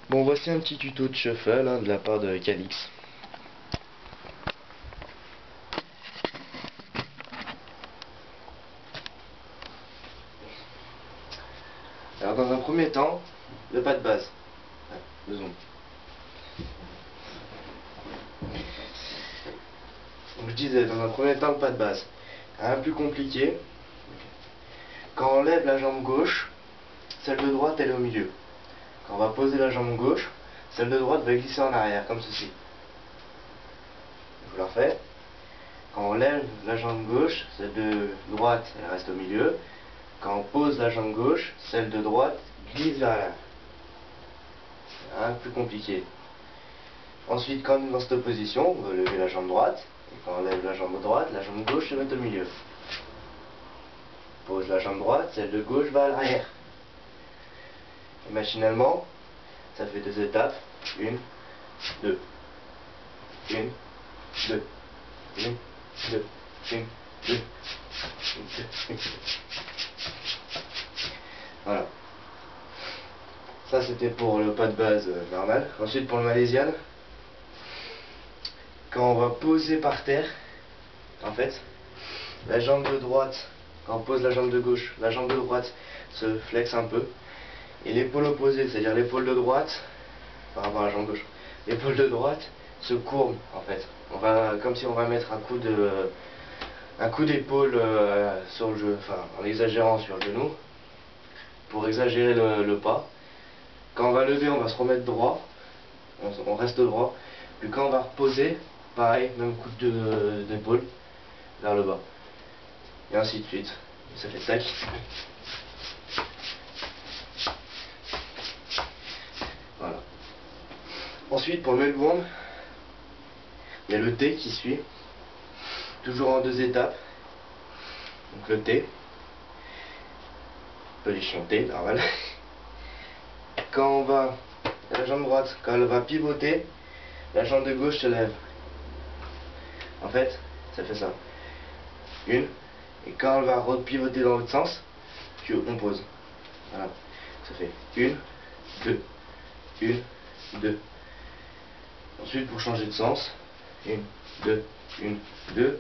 Bon, voici un petit tuto de shuffle de la part de Calix. Alors dans un premier temps, le pas de base. Le zoom. Donc je disais, dans un premier temps, le pas de base. Un plus compliqué. Quand on lève la jambe gauche, celle de droite elle est au milieu. Quand on va poser la jambe gauche, celle de droite va glisser en arrière, comme ceci. Je vous la refais. Quand on lève la jambe gauche, celle de droite elle reste au milieu. Quand on pose la jambe gauche, celle de droite glisse vers l'arrière. Un plus compliqué. Ensuite, quand on est dans cette position, on va lever la jambe droite. Et quand on lève la jambe droite, la jambe gauche se met au milieu. Pose la jambe droite, celle de gauche va à l'arrière. Et machinalement, ça fait deux étapes. Une, deux. Une, deux. Une, deux. Une, deux. Une, deux. Voilà. Ça c'était pour le pas de base normal. Ensuite pour le malaisian, quand on va poser par terre, en fait, la jambe de droite, quand on pose la jambe de gauche, la jambe de droite se flexe un peu. Et l'épaule opposée, c'est-à-dire l'épaule de droite, par rapport à la jambe gauche, l'épaule de droite se courbe en fait. On va, comme si on va mettre un coup d'épaule sur le genou, enfin en exagérant sur le genou, pour exagérer le pas. Quand on va lever, on va se remettre droit, on reste droit. Puis quand on va reposer, pareil, même coup d'épaule vers le bas. Et ainsi de suite. Et ça fait tac. Voilà. Ensuite, pour le melbourne, il y a le T qui suit. Toujours en deux étapes. Donc le T. Position T, normal. Quand on va, la jambe droite, quand elle va pivoter, la jambe de gauche se lève. En fait, ça fait ça. Une. Et quand elle va repivoter dans l'autre sens, on pose. Voilà. Ça fait une, deux. Une, deux. Ensuite, pour changer de sens, une, deux, une, deux.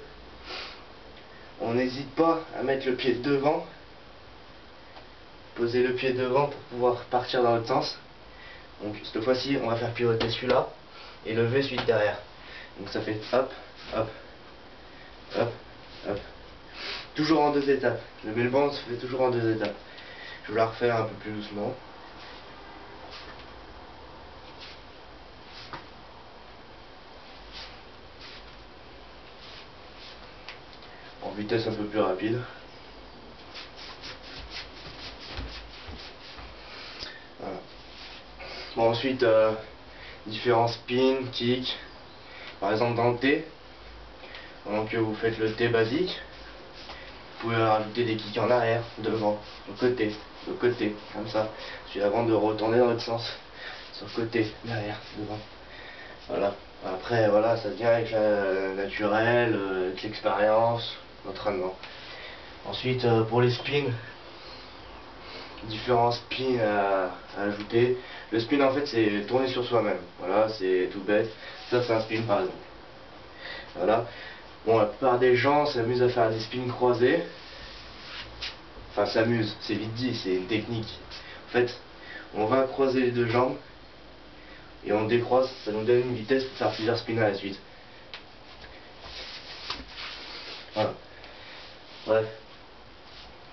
On n'hésite pas à mettre le pied devant. Poser le pied devant pour pouvoir partir dans l'autre sens. Donc cette fois-ci, on va faire pivoter celui-là et lever celui de derrière. Donc ça fait hop, hop, hop, hop. Toujours en deux étapes. Le melbourne se fait toujours en deux étapes. Je vais la refaire un peu plus doucement. En vitesse un peu plus rapide. Voilà. Bon, ensuite, différents spins, kicks. Par exemple dans le T, pendant que vous faites le T basique, vous pouvez rajouter des kicks en arrière, devant, sur le côté, comme ça. Puis avant de retourner dans l'autre sens, sur le côté, derrière, devant. Voilà. Après, voilà, ça vient avec la naturel, avec l'expérience, l'entraînement. Ensuite, pour les spins, différents spins à ajouter. Le spin, en fait, c'est tourner sur soi-même. Voilà, c'est tout bête. Ça, c'est un spin, par exemple. Voilà. Bon, la plupart des gens s'amusent à faire des spins croisés. Enfin, s'amusent, c'est vite dit, c'est une technique. En fait, on va croiser les deux jambes et on décroise, ça nous donne une vitesse pour faire plusieurs spins à la suite. Voilà. Bref.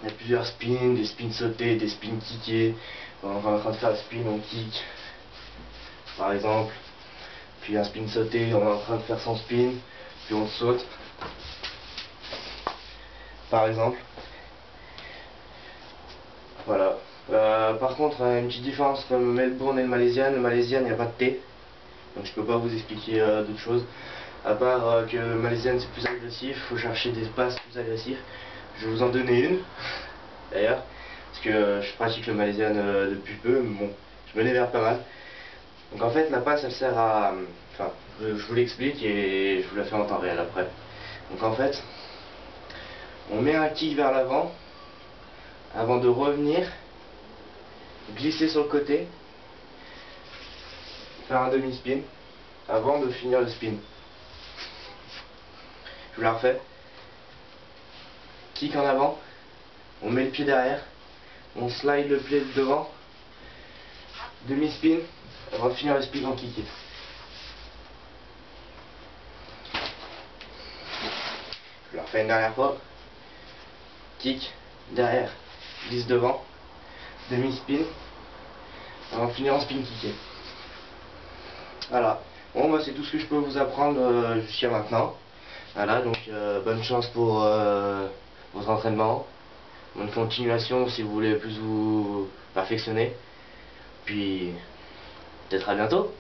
Il y a plusieurs spins, des spins sautés, des spins kickés. On est en train de faire le spin, on kick, par exemple. Puis un spin sauté, on est en train de faire son spin, puis on saute. Par exemple. Voilà. Par contre, une petite différence entre le melbourne et le malaisian. Le malaisian, il n'y a pas de T. Donc je peux pas vous expliquer d'autres choses. À part que le malaisian c'est plus agressif, il faut chercher des passes plus agressifs. Je vais vous en donner une, d'ailleurs. Parce que je pratique le malaisian depuis peu, mais bon, je me l'énerve pas mal. Donc en fait, la passe, elle sert à... Enfin, je vous l'explique et je vous la fais en temps réel après. Donc en fait, on met un kick vers l'avant, avant de revenir, glisser sur le côté, faire un demi-spin avant de finir le spin. Je vous la refais. Kick en avant, on met le pied derrière, on slide le pied de devant, demi-spin avant de finir le spin en kick. Je la refais une dernière fois. Kick derrière, glisse devant, demi-spin avant de finir en spin kické. Voilà. Bon, moi c'est tout ce que je peux vous apprendre jusqu'à maintenant. Voilà, donc bonne chance pour vos entraînements. Bonne continuation si vous voulez plus vous perfectionner. Puis peut-être à bientôt.